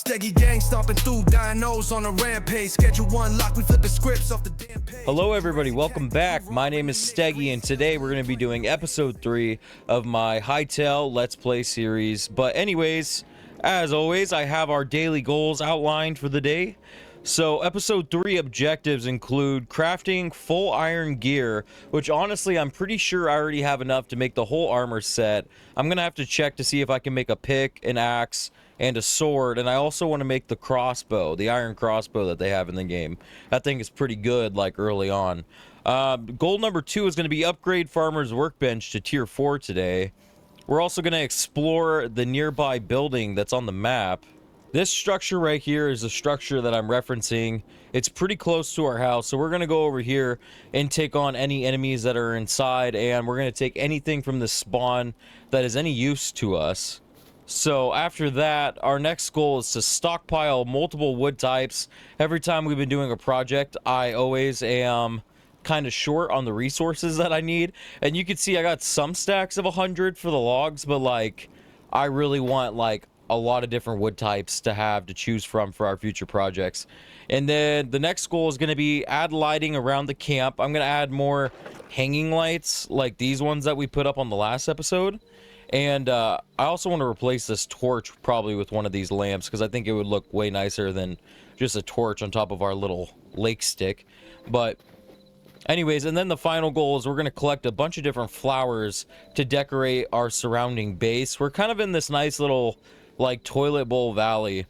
Steggy gang stomping through dinos on a rampage. Schedule one lock, we flipping scripts off the damn page. Hello everybody, welcome back. My name is Steggy and today we're going to be doing episode 3 of my Hytale Let's Play series. But anyways, as always, I have our daily goals outlined for the day. So episode 3 objectives include crafting full iron gear, which honestly I'm pretty sure I already have enough to make the whole armor set. I'm gonna have to check to see if I can make a pick, an axe, and a sword, and I also want to make the crossbow, the iron crossbow that they have in the game. That thing is pretty good, like early on. Goal number 2 is going to be upgrade Farmer's Workbench to tier 4 today. We're also going to explore the nearby building that's on the map. This structure right here is the structure that I'm referencing. It's pretty close to our house, so we're going to go over here and take on any enemies that are inside, and we're going to take anything from the spawn that is any use to us. So after that, our next goal is to stockpile multiple wood types. Every time we've been doing a project, I always am kind of short on the resources that I need. And you can see I got some stacks of 100 for the logs, but like I really want like a lot of different wood types to have to choose from for our future projects. And then the next goal is going to be add lighting around the camp. I'm going to add more hanging lights like these ones that we put up on the last episode. And I also want to replace this torch probably with one of these lamps because I think it would look way nicer than just a torch on top of our little lake stick. But anyways, and then the final goal is we're going to collect a bunch of different flowers to decorate our surrounding base. We're kind of in this nice little like toilet bowl valley.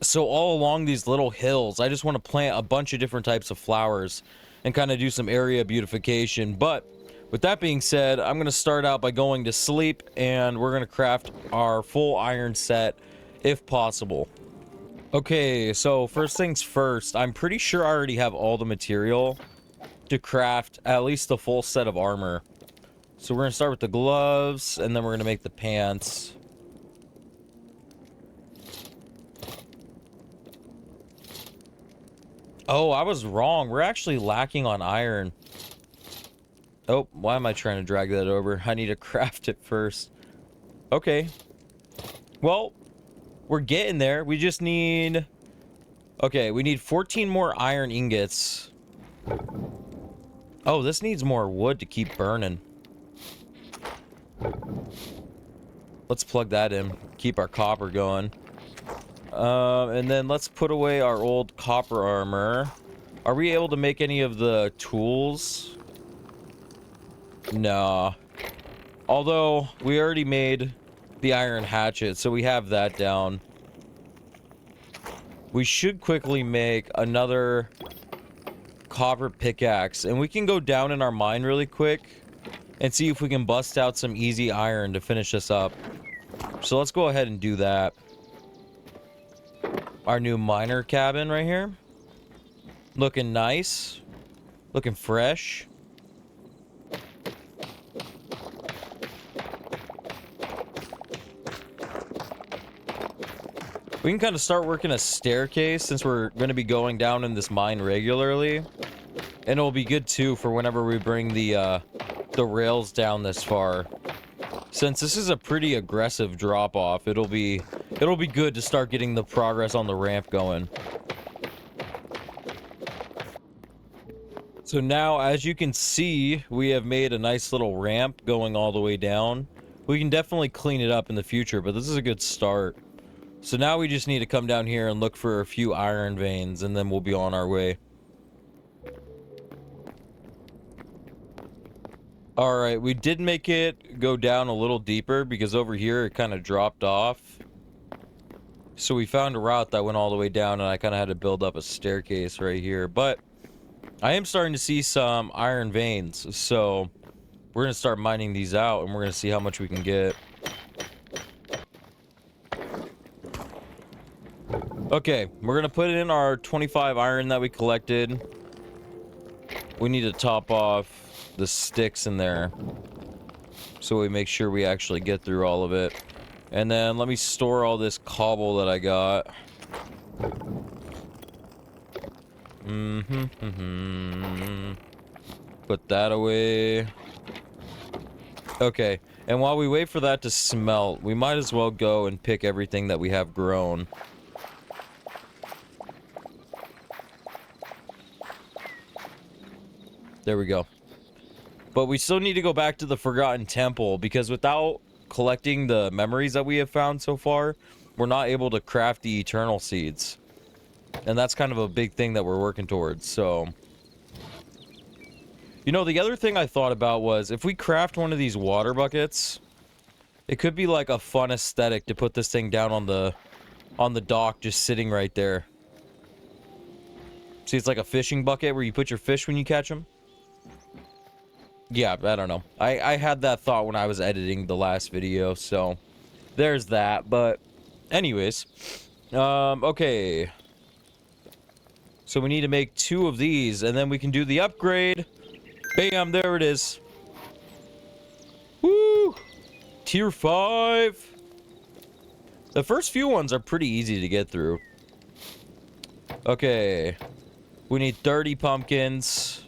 So all along these little hills, I just want to plant a bunch of different types of flowers and kind of do some area beautification. But with that being said, I'm going to start out by going to sleep, and we're going to craft our full iron set, if possible. Okay, so first things first, I'm pretty sure I already have all the material to craft at least the full set of armor. So we're going to start with the gloves, and then we're going to make the pants. Oh, I was wrong. We're actually lacking on iron. Oh, why am I trying to drag that over? I need to craft it first. Okay. Well, we're getting there. We just need... Okay, we need 14 more iron ingots. Oh, this needs more wood to keep burning. Let's plug that in. Keep our copper going. And then let's put away our old copper armor. Are we able to make any of the tools? Nah. Although, we already made the iron hatchet, so we have that down. We should quickly make another copper pickaxe, and we can go down in our mine really quick and see if we can bust out some easy iron to finish this up. So let's go ahead and do that. Our new miner cabin right here. Looking nice. Looking fresh. We can kind of start working a staircase since we're going to be going down in this mine regularly. And it'll be good too for whenever we bring the rails down this far. Since this is a pretty aggressive drop off, it'll be good to start getting the progress on the ramp going. So now, as you can see, we have made a nice little ramp going all the way down. We can definitely clean it up in the future, but this is a good start. So now we just need to come down here and look for a few iron veins, and then we'll be on our way. Alright, we did make it go down a little deeper because over here it kind of dropped off. So we found a route that went all the way down, and I kind of had to build up a staircase right here. But I am starting to see some iron veins, so we're going to start mining these out, and we're going to see how much we can get. Okay, we're going to put in our 25 iron that we collected. We need to top off the sticks in there so we make sure we actually get through all of it. And then let me store all this cobble that I got. Put that away. Okay, and while we wait for that to smelt, we might as well go and pick everything that we have grown. There we go. But we still need to go back to the Forgotten Temple, because without collecting the memories that we have found so far, we're not able to craft the Eternal Seeds. And that's kind of a big thing that we're working towards, so... You know, the other thing I thought about was, if we craft one of these water buckets, it could be like a fun aesthetic to put this thing down on the dock, just sitting right there. See, it's like a fishing bucket where you put your fish when you catch them. Yeah, I don't know. I had that thought when I was editing the last video, so there's that. But anyways, okay. So we need to make 2 of these, and then we can do the upgrade. Bam, there it is. Woo! Tier 5. The first few ones are pretty easy to get through. Okay. We need 30 pumpkins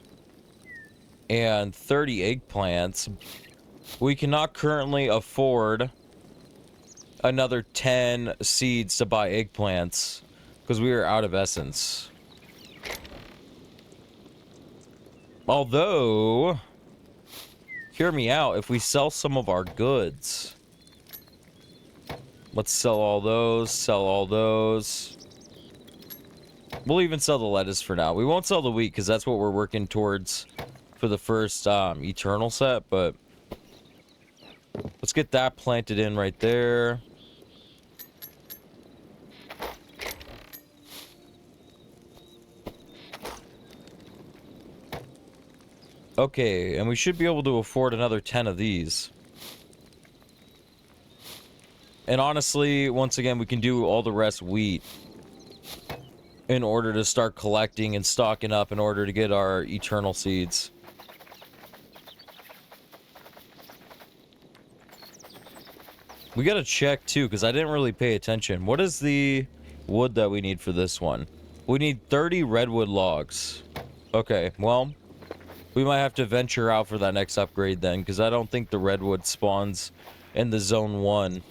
and 30 eggplants. We cannot currently afford another 10 seeds to buy eggplants because we are out of essence. Although, hear me out, if we sell some of our goods. Let's sell all those, sell all those. We'll even sell the lettuce for now. We won't sell the wheat because that's what we're working towards for the first Eternal set, but let's get that planted in right there. Okay, and we should be able to afford another 10 of these. And honestly, once again, we can do all the rest wheat in order to start collecting and stocking up in order to get our Eternal Seeds. We gotta check too, because I didn't really pay attention. What is the wood that we need for this one? We need 30 redwood logs. Okay, well, we might have to venture out for that next upgrade then, because I don't think the redwood spawns in the zone 1.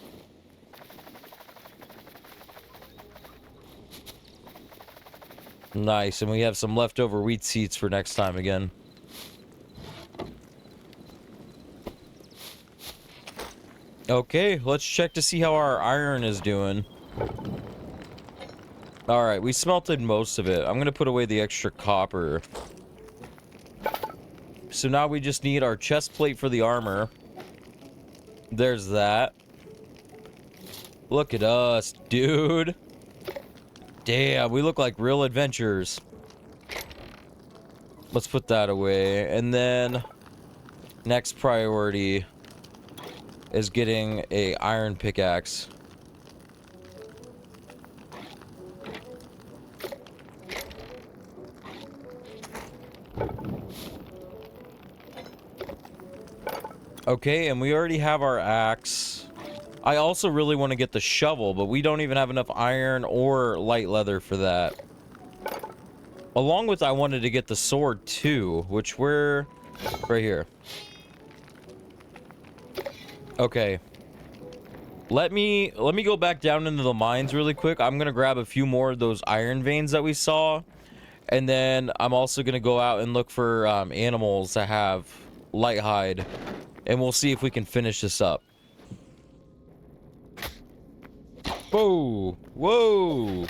Nice, and we have some leftover wheat seeds for next time again. Okay, let's check to see how our iron is doing. Alright, we smelted most of it. I'm gonna put away the extra copper. So now we just need our chest plate for the armor. There's that. Look at us, dude. Damn, we look like real adventurers. Let's put that away. And then next priority is getting a iron pickaxe. Okay, and we already have our axe. I also really want to get the shovel, but we don't even have enough iron or light leather for that. Along with, I wanted to get the sword too, which we're right here. Okay. Let me go back down into the mines really quick. I'm gonna grab a few more of those iron veins that we saw, and then I'm also gonna go out and look for animals that have light hide, and we'll see if we can finish this up. Whoa! Whoa!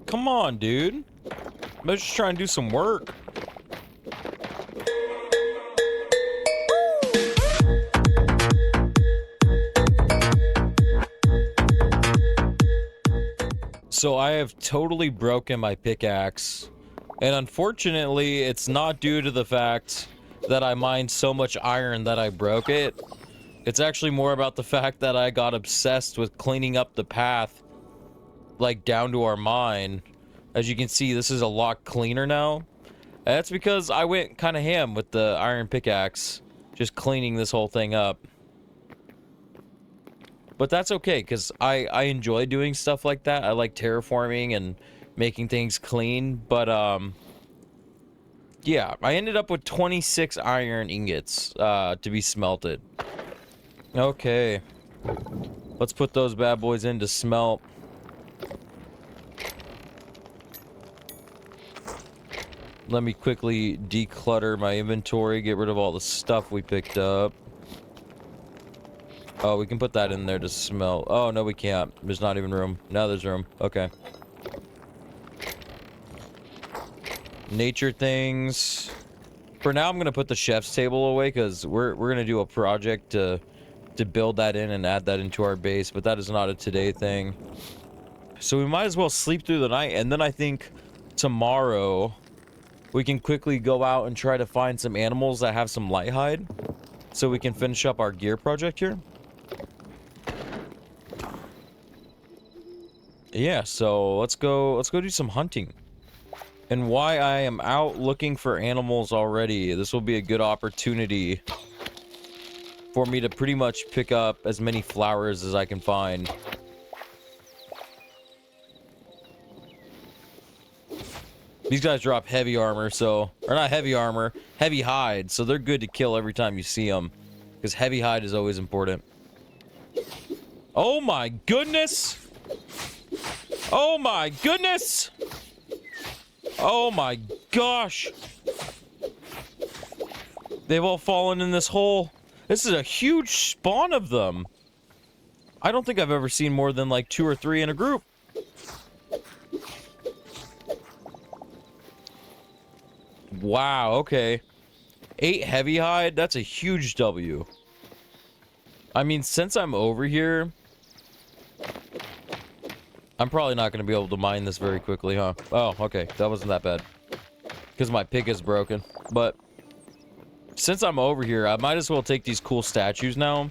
Come on, dude. Let's just try and do some work. So I have totally broken my pickaxe. And unfortunately, it's not due to the fact that I mined so much iron that I broke it. It's actually more about the fact that I got obsessed with cleaning up the path, like down to our mine. As you can see, this is a lot cleaner now. That's because I went kind of ham with the iron pickaxe, just cleaning this whole thing up. But that's okay, because I enjoy doing stuff like that. I like terraforming and making things clean, but yeah, I ended up with 26 iron ingots to be smelted. Okay, let's put those bad boys in to smelt. Let me quickly declutter my inventory, get rid of all the stuff we picked up. Oh, we can put that in there to smell. Oh, no, we can't. There's not even room. Now there's room. Okay. Nature things. For now, I'm going to put the chef's table away because we're going to do a project to build that in and add that into our base, but that is not a today thing. So we might as well sleep through the night, and then I think tomorrow we can quickly go out and try to find some animals that have some light hide so we can finish up our gear project here. Yeah, so let's go do some hunting. And why I am out looking for animals already, this will be a good opportunity for me to pretty much pick up as many flowers as I can find. These guys drop heavy armor, so... Or not heavy armor, heavy hide, so they're good to kill every time you see them. Because heavy hide is always important. Oh my goodness! Oh my goodness! Oh my gosh! They've all fallen in this hole. This is a huge spawn of them. I don't think I've ever seen more than like 2 or 3 in a group. Wow, okay. 8 heavy hide, that's a huge W. I mean, since I'm over here, I'm probably not going to be able to mine this very quickly, huh? Oh, okay, that wasn't that bad. Because my pick is broken. But since I'm over here, I might as well take these cool statues now.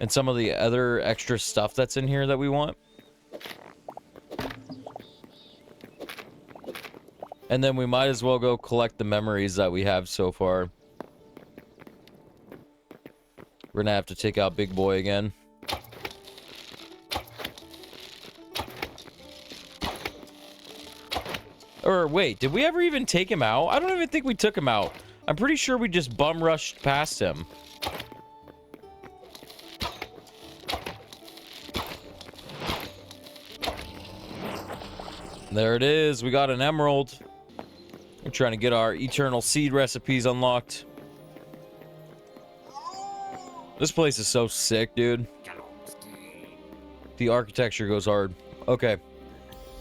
And some of the other extra stuff that's in here that we want. And then we might as well go collect the memories that we have so far. We're gonna have to take out Big Boy again. Or wait, did we ever even take him out? I don't even think we took him out. I'm pretty sure we just bum rushed past him. There it is. We got an emerald. We're trying to get our eternal seed recipes unlocked. This place is so sick, dude. The architecture goes hard. Okay.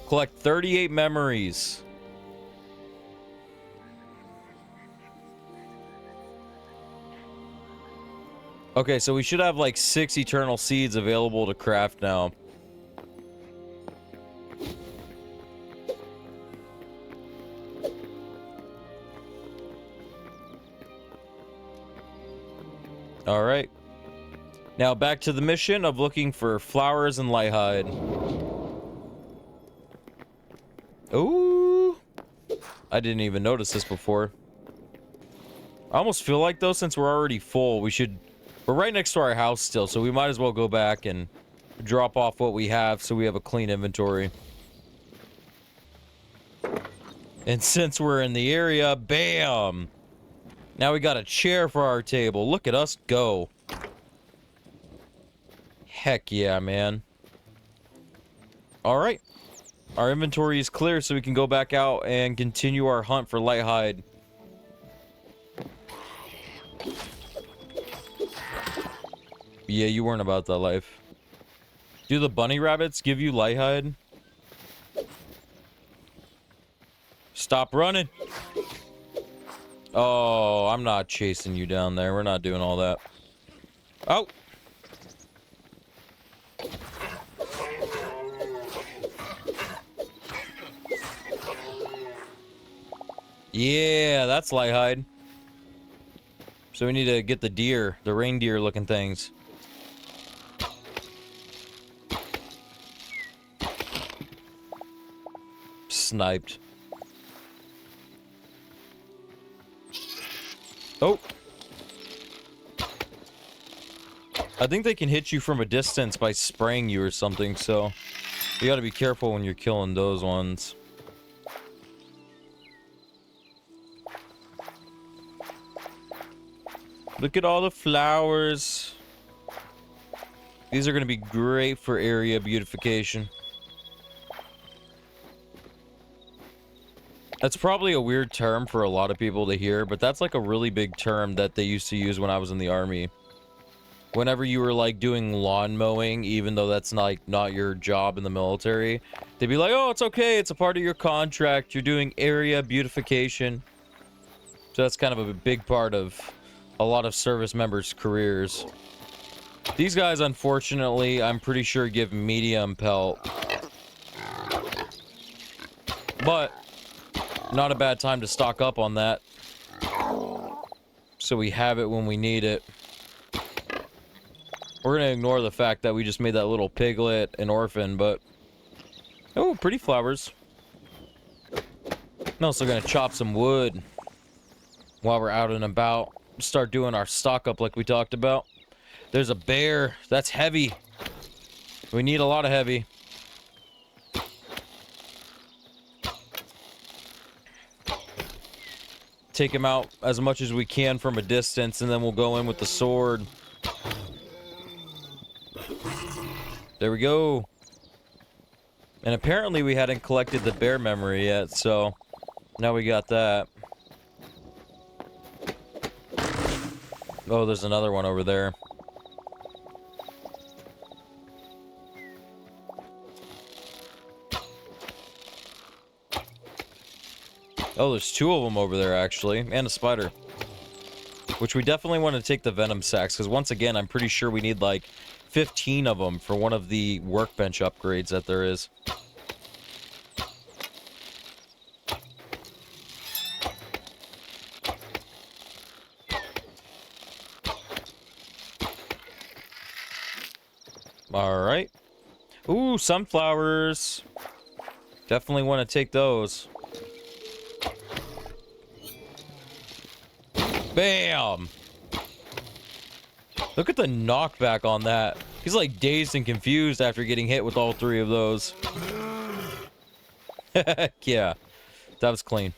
Collect 38 memories. Okay, so we should have like 6 eternal seeds available to craft now. All right. Now back to the mission of looking for flowers and light hide. Ooh. I didn't even notice this before. I almost feel like, though, since we're already full, we should... We're right next to our house still, so we might as well go back and drop off what we have so we have a clean inventory. And since we're in the area, bam! Now we got a chair for our table. Look at us go. Heck yeah, man. Alright. Our inventory is clear, so we can go back out and continue our hunt for light hide. Yeah, you weren't about that life. Do the bunny rabbits give you light hide? Stop running! Oh, I'm not chasing you down there. We're not doing all that. Oh! Yeah, that's light hide. So we need to get the deer, the reindeer looking things. Sniped. Oh. I think they can hit you from a distance by spraying you or something, so you gotta be careful when you're killing those ones. Look at all the flowers. These are gonna be great for area beautification. That's probably a weird term for a lot of people to hear, but that's like a really big term that they used to use when I was in the army. Whenever you were like doing lawn mowing, even though that's not your job in the military, they'd be like, "Oh, it's okay. It's a part of your contract. You're doing area beautification." So that's kind of a big part of a lot of service members' careers. These guys, unfortunately, I'm pretty sure give medium pelt. But not a bad time to stock up on that. So we have it when we need it. We're gonna ignore the fact that we just made that little piglet an orphan, but... Oh, pretty flowers. I'm also gonna chop some wood while we're out and about. Start doing our stock up like we talked about. There's a bear. That's heavy. We need a lot of heavy. Take him out as much as we can from a distance, and then we'll go in with the sword. There we go. And apparently we hadn't collected the bear memory yet, so now we got that. Oh, there's another one over there. Oh, there's two of them over there, actually. And a spider. Which we definitely want to take the venom sacks, because once again, I'm pretty sure we need like 15 of them for one of the workbench upgrades that there is. Alright. Ooh, sunflowers. Definitely want to take those. Bam! Look at the knockback on that. He's like dazed and confused after getting hit with all three of those. Yeah, that was clean.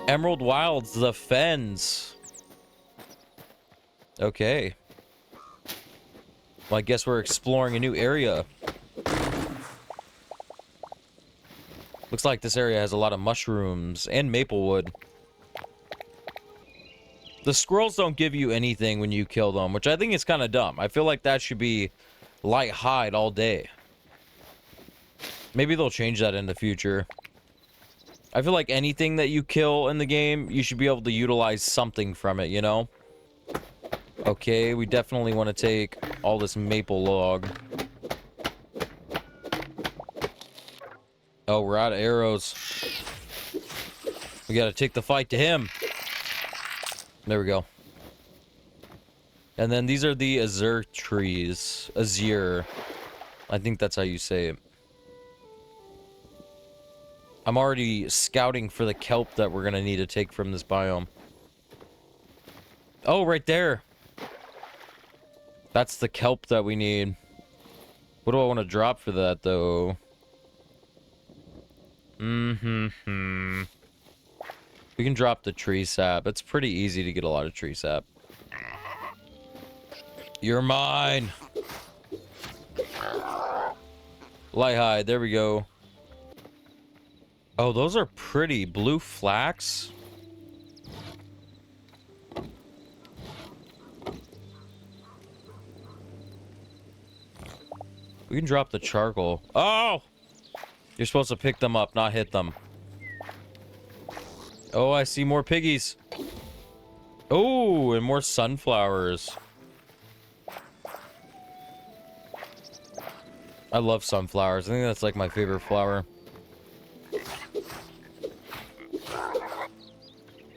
Emerald Wilds, the Fens. Okay. Well, I guess we're exploring a new area. Looks like this area has a lot of mushrooms and maple wood. The squirrels don't give you anything when you kill them, which I think is kind of dumb. I feel like that should be light hide all day. Maybe they'll change that in the future. I feel like anything that you kill in the game, you should be able to utilize something from it, you know? Okay, we definitely want to take all this maple log. Oh, we're out of arrows. We gotta take the fight to him. There we go. And then these are the azure trees. Azure. I think that's how you say it. I'm already scouting for the kelp that we're gonna need to take from this biome. Oh, right there. That's the kelp that we need. What do I want to drop for that, though? We can drop the tree sap. It's pretty easy to get a lot of tree sap. You're mine. Light hide. There we go. Oh, those are pretty. Blue flax. We can drop the charcoal. Oh! You're supposed to pick them up, not hit them. Oh, I see more piggies. Oh, and more sunflowers. I love sunflowers. I think that's like my favorite flower.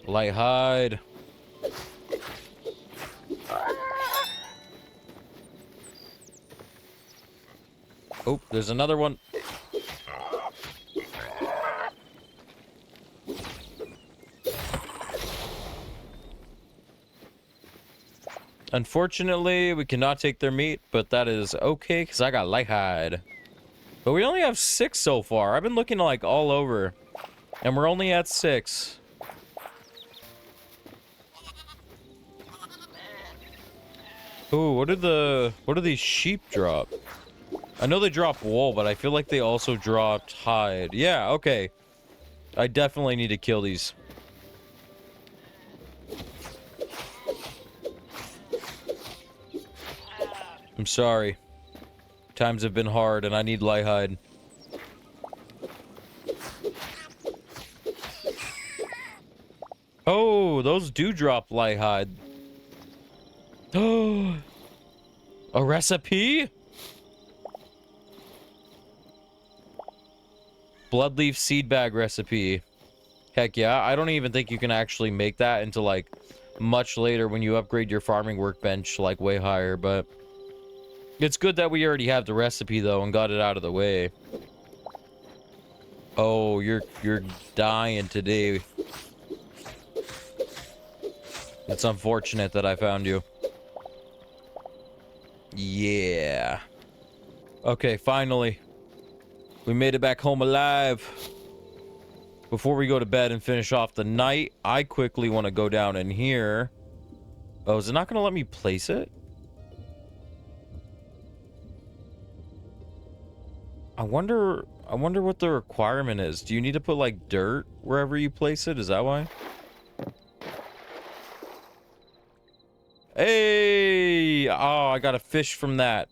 Light hide. Oh, there's another one. Unfortunately, we cannot take their meat, but that is okay, because I got light hide. But we only have 6 so far. I've been looking like all over, and we're only at 6. Ooh, what do these sheep drop? I know they drop wool, but I feel like they also dropped hide. Yeah, okay. I definitely need to kill these. I'm sorry. Times have been hard and I need light hide. Oh, those do drop light hide. Oh, a recipe? Bloodleaf seed bag recipe. Heck yeah, I don't even think you can actually make that until like much later when you upgrade your farming workbench like way higher, but it's good that we already have the recipe though and got it out of the way. Oh, you're dying today. It's unfortunate that I found you. Yeah. Okay, finally. We made it back home alive. Before we go to bed and finish off the night, I quickly want to go down in here. Oh, is it not going to let me place it? I wonder what the requirement is. Do you need to put like dirt wherever you place it? Is that why? Hey! Oh, I got a fish from that.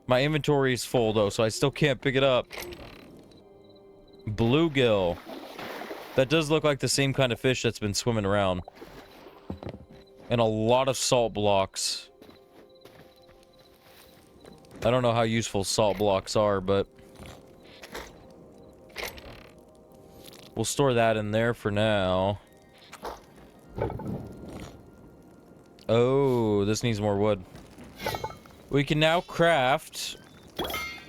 My inventory is full though, so I still can't pick it up. Bluegill. That does look like the same kind of fish that's been swimming around. And a lot of salt blocks. I don't know how useful salt blocks are, but we'll store that in there for now. Oh, this needs more wood. We can now craft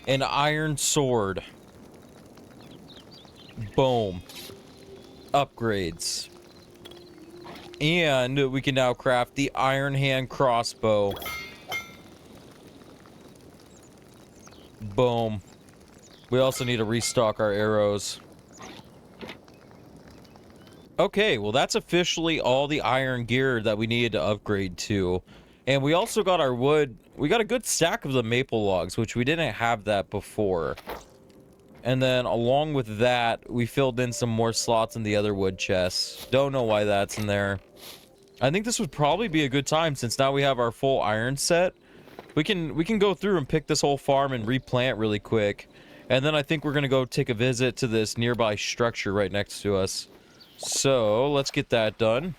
an iron sword. Boom. Upgrades. And we can now craft the iron hand crossbow. Boom. We also need to restock our arrows. Okay, well that's officially all the iron gear that we needed to upgrade to. And we also got our wood. We got a good stack of the maple logs, which we didn't have that before. And then along with that, we filled in some more slots in the other wood chests. Don't know why that's in there. I think this would probably be a good time since now we have our full iron set. We can go through and pick this whole farm and replant really quick. And then I think we're going to go take a visit to this nearby structure right next to us. So, let's get that done.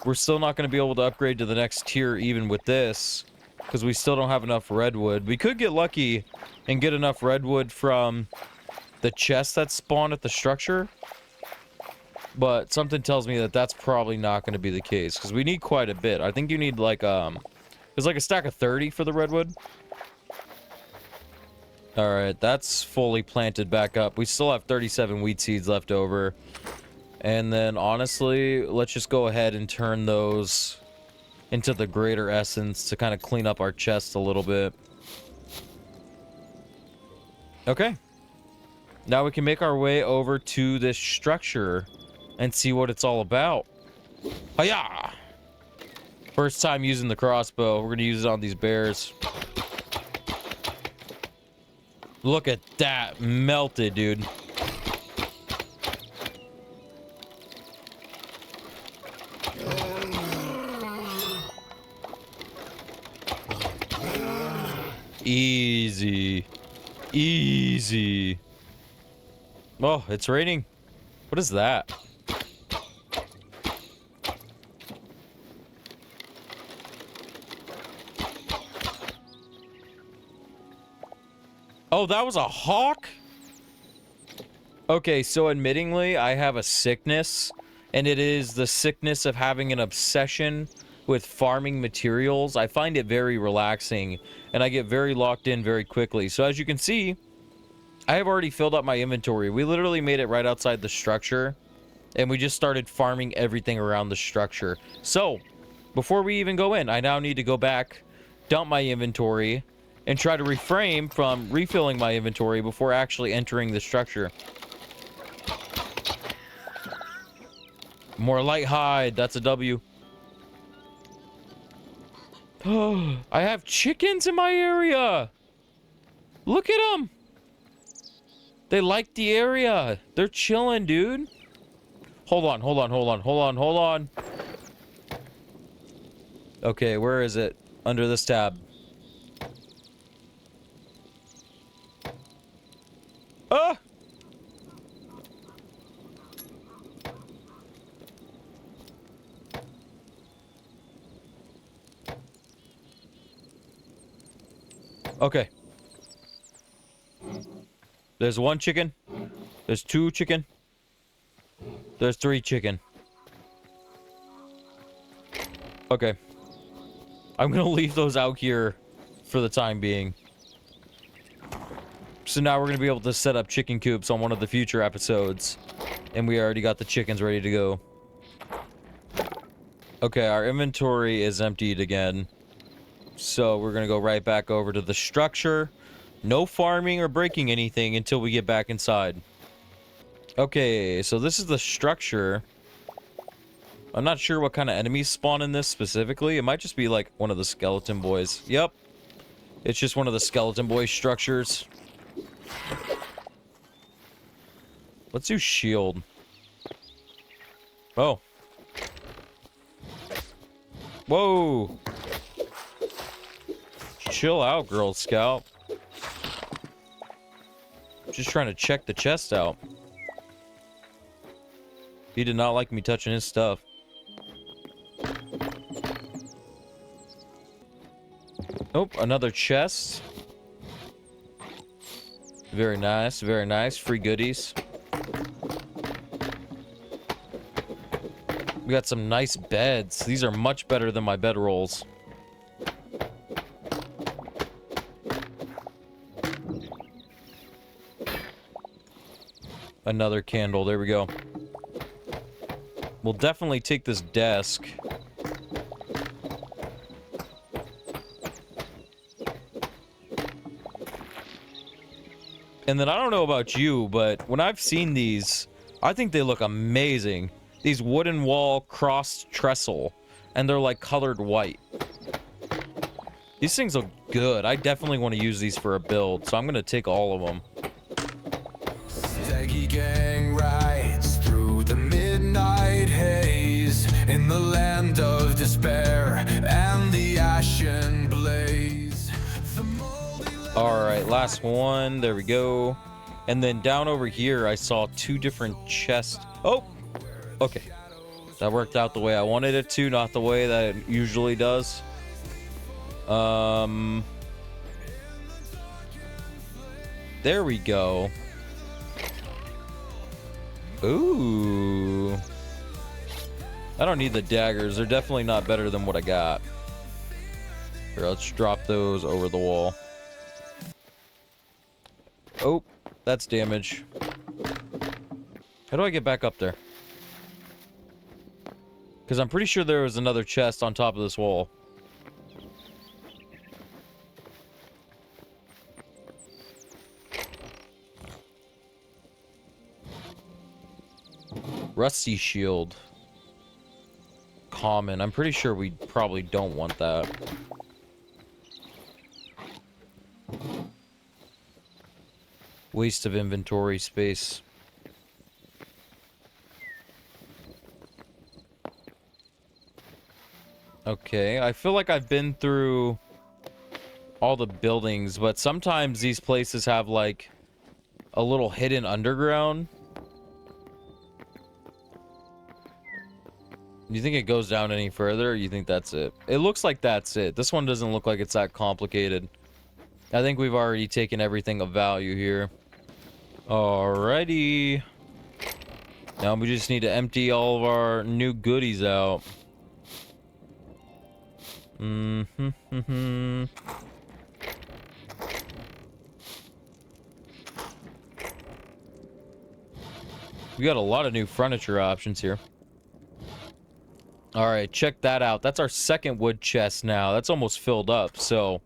We're still not going to be able to upgrade to the next tier even with this, because we still don't have enough redwood. We could get lucky and get enough redwood from the chest that spawned at the structure, but something tells me that that's probably not going to be the case, because we need quite a bit. I think you need like, there's like a stack of 30 for the redwood. Alright, that's fully planted back up. We still have 37 wheat seeds left over. And then, honestly, let's just go ahead and turn those into the greater essence to kind of clean up our chest a little bit. Okay. Now we can make our way over to this structure and see what it's all about. Hiya! First time using the crossbow. We're going to use it on these bears. Look at that. Melted, dude. Easy. Easy. Oh, it's raining. What is that? Oh, that was a hawk? Okay, so admittingly, I have a sickness, and it is the sickness of having an obsession with farming materials. I find it very relaxing, and I get very locked in very quickly. So as you can see, I have already filled up my inventory. We literally made it right outside the structure, and we just started farming everything around the structure. So, before we even go in, I now need to go back, dump my inventory, and try to refrain from refilling my inventory before actually entering the structure. More light hide. That's a W. Oh, I have chickens in my area. Look at them. They like the area. They're chilling, dude. Hold on, hold on, hold on, hold on, hold on. Okay, where is it? Under this tab. Ah! Okay. There's 1 chicken. There's 2 chicken. There's 3 chicken. Okay. I'm gonna leave those out here for the time being. So now we're gonna be able to set up chicken coops on one of the future episodes. And we already got the chickens ready to go. Okay, our inventory is emptied again. So we're gonna go right back over to the structure. No farming or breaking anything until we get back inside. Okay, so this is the structure. I'm not sure what kind of enemies spawn in this specifically. It might just be like one of the skeleton boys. Yep. It's just one of the skeleton boy structures. Let's do shield. Oh. Whoa. Chill out, Girl Scout. Just trying to check the chest out. He did not like me touching his stuff. Nope, another chest. Very nice, very nice. Free goodies. We got some nice beds. These are much better than my bedrolls. Another candle. There we go. We'll definitely take this desk. And then I don't know about you, but when I've seen these, I think they look amazing. These wooden wall crossed trestle, and they're like colored white. These things look good. I definitely want to use these for a build, so I'm going to take all of them. Staggy gang rides through the midnight haze in the land of despair and the ashen blaze. All right, last one. There we go. And then down over here, I saw 2 different chests. Oh, okay. That worked out the way I wanted it to, not the way that it usually does. There we go. Ooh. I don't need the daggers. They're definitely not better than what I got. Here, let's drop those over the wall. Oh, that's damage. How do I get back up there? Because I'm pretty sure there was another chest on top of this wall. Rusty shield. Common. I'm pretty sure we probably don't want that. Waste of inventory space. Okay, I feel like I've been through all the buildings, but sometimes these places have like a little hidden underground. Do you think it goes down any further, or you think that's it? It looks like that's it. This one doesn't look like it's that complicated. I think we've already taken everything of value here. Alrighty. Now we just need to empty all of our new goodies out. We got a lot of new furniture options here. Alright, check that out. That's our second wood chest now. That's almost filled up, so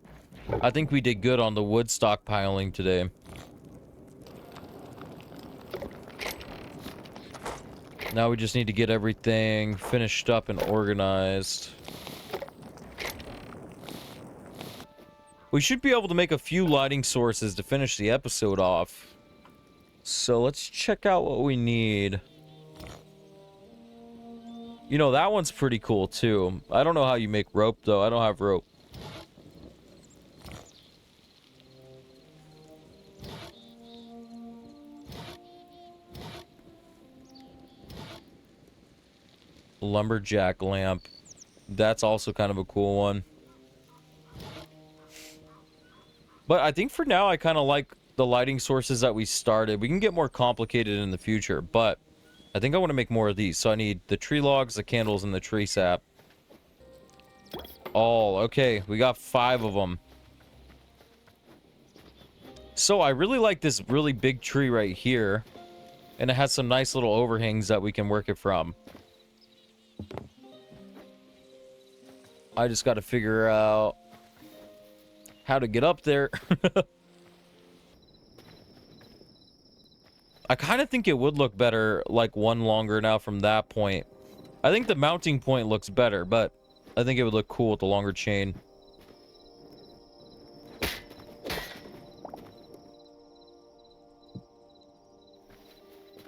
I think we did good on the wood stockpiling today. Now we just need to get everything finished up and organized. We should be able to make a few lighting sources to finish the episode off. So let's check out what we need. You know, that one's pretty cool too. I don't know how you make rope though. I don't have rope. Lumberjack lamp. That's also kind of a cool one. But I think for now I kind of like the lighting sources that we started. We can get more complicated in the future, but I think I want to make more of these. So I need the tree logs, the candles, and the tree sap. All okay. We got 5 of them. So I really like this really big tree right here. And it has some nice little overhangs that we can work it from. I just got to figure out how to get up there. I kind of think it would look better like one longer now from that point. I think the mounting point looks better, but I think it would look cool with the longer chain.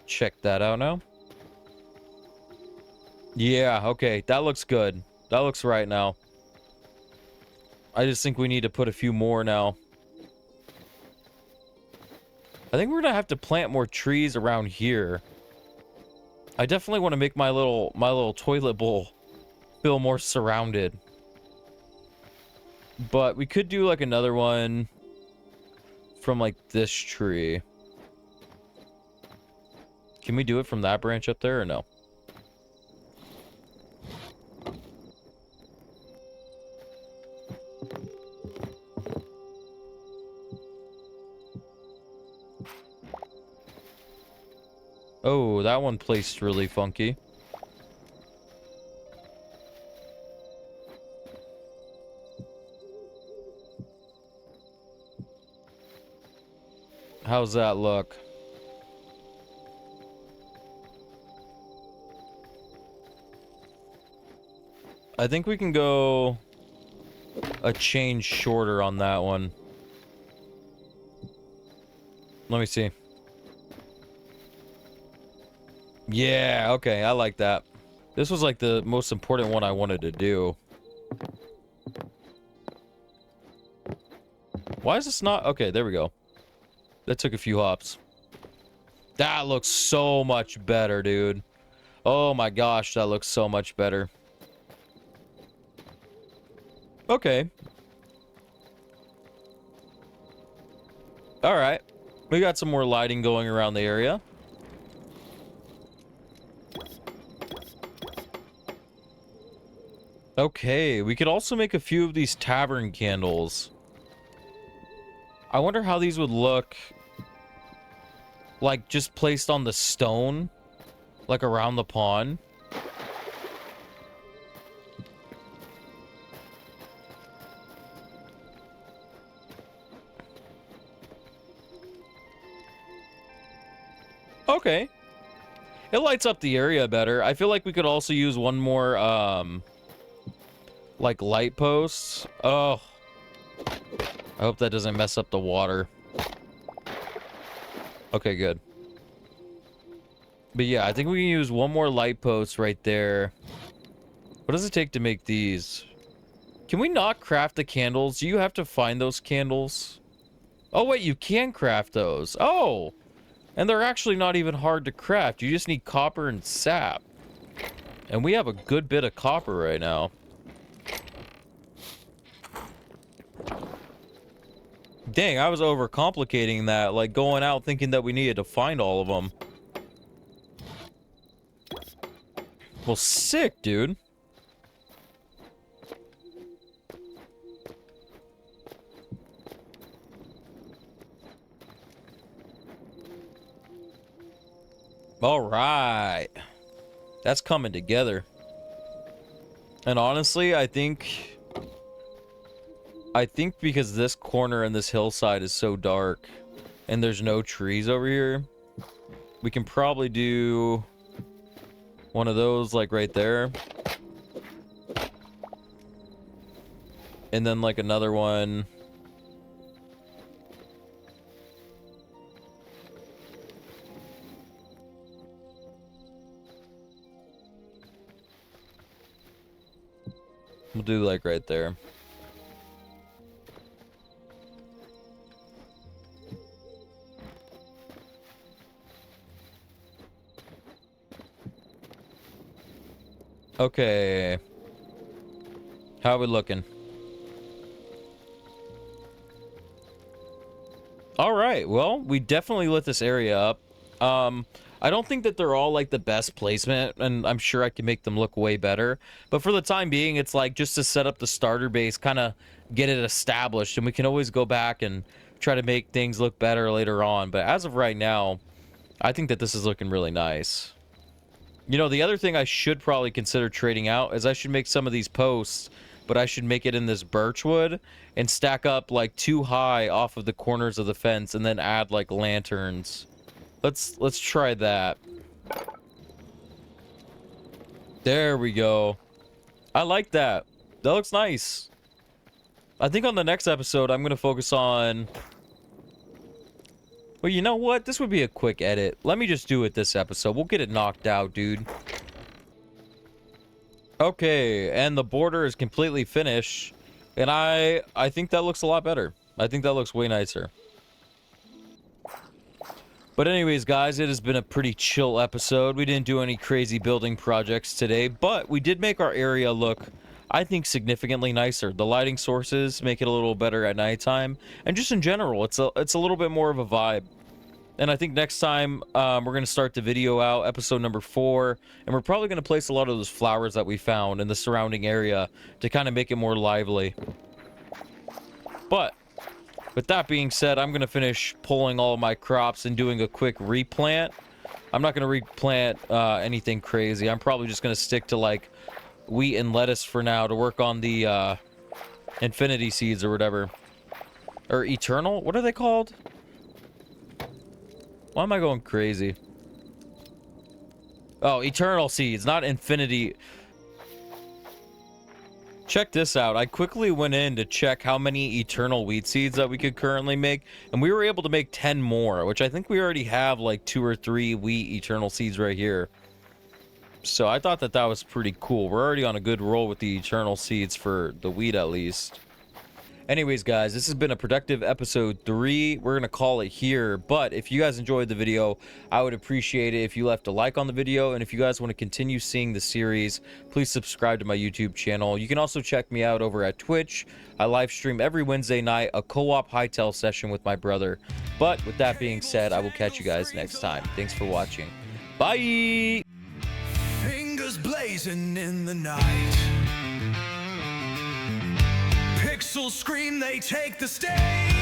Check that out now. Yeah, okay, that looks good. That looks right now. I just think we need to put a few more now. I think we're gonna have to plant more trees around here. I definitely want to make my little toilet bowl feel more surrounded. But we could do like another one from like this tree. Can we do it from that branch up there or no? Oh, that one placed really funky. How's that look? I think we can go a chain shorter on that one. Let me see. Yeah, okay, I like that. This was like the most important one I wanted to do. Why is this not? Okay, there we go. That took a few hops. That looks so much better, dude. Oh my gosh, that looks so much better. Okay. Alright. We got some more lighting going around the area. Okay, we could also make a few of these tavern candles. I wonder how these would look, like, just placed on the stone, like around the pond. Okay. It lights up the area better. I feel like we could also use one more, like light posts. Oh, I hope that doesn't mess up the water. Okay, good. But yeah, I think we can use one more light post right there. What does it take to make these? Can we not craft the candles? Do you have to find those candles? Oh wait, you can craft those. Oh, and they're actually not even hard to craft. You just need copper and sap. And we have a good bit of copper right now. Dang, I was overcomplicating that, like going out thinking that we needed to find all of them. Well, sick, dude. All right. That's coming together. And honestly, I think because this corner and this hillside is so dark and there's no trees over here, we can probably do one of those like right there. And then like another one do like right there. Okay. How are we looking? All right. Well, we definitely lit this area up. I don't think that they're all like the best placement, and I'm sure I can make them look way better. But for the time being, it's like just to set up the starter base, kind of get it established, and we can always go back and try to make things look better later on. But as of right now, I think that this is looking really nice. You know, the other thing I should probably consider trading out is I should make some of these posts, but I should make it in this birchwood and stack up like 2 high off of the corners of the fence and then add like lanterns. Let's try that. There we go. I like that. That looks nice. I think on the next episode I'm going to focus on... Well, you know what? This would be a quick edit. Let me just do it this episode. We'll get it knocked out, dude. Okay, and the border is completely finished. And I think that looks a lot better. I think that looks way nicer. But anyways, guys, it has been a pretty chill episode. We didn't do any crazy building projects today, but we did make our area look, I think, significantly nicer. The lighting sources make it a little better at nighttime, and just in general, it's a little bit more of a vibe. And I think next time we're going to start the video out, episode number 4, and we're probably going to place a lot of those flowers that we found in the surrounding area to kind of make it more lively. But with that being said, I'm going to finish pulling all of my crops and doing a quick replant. I'm not going to replant anything crazy. I'm probably just going to stick to like wheat and lettuce for now to work on the infinity seeds or whatever. Or eternal? What are they called? Why am I going crazy? Oh, eternal seeds, not infinity. Check this out. I quickly went in to check how many eternal wheat seeds that we could currently make, and we were able to make 10 more, which I think we already have like 2 or 3 wheat eternal seeds right here. So I thought that that was pretty cool. We're already on a good roll with the eternal seeds for the wheat at least. Anyways, guys, this has been a productive episode 3. We're going to call it here, but if you guys enjoyed the video, I would appreciate it if you left a like on the video, and if you guys want to continue seeing the series, please subscribe to my YouTube channel. You can also check me out over at Twitch. I live stream every Wednesday night a co-op Hytale session with my brother. But with that being said, I will catch you guys next time. Thanks for watching. Bye! Fingers blazing in the night. Pixels scream, they take the stage.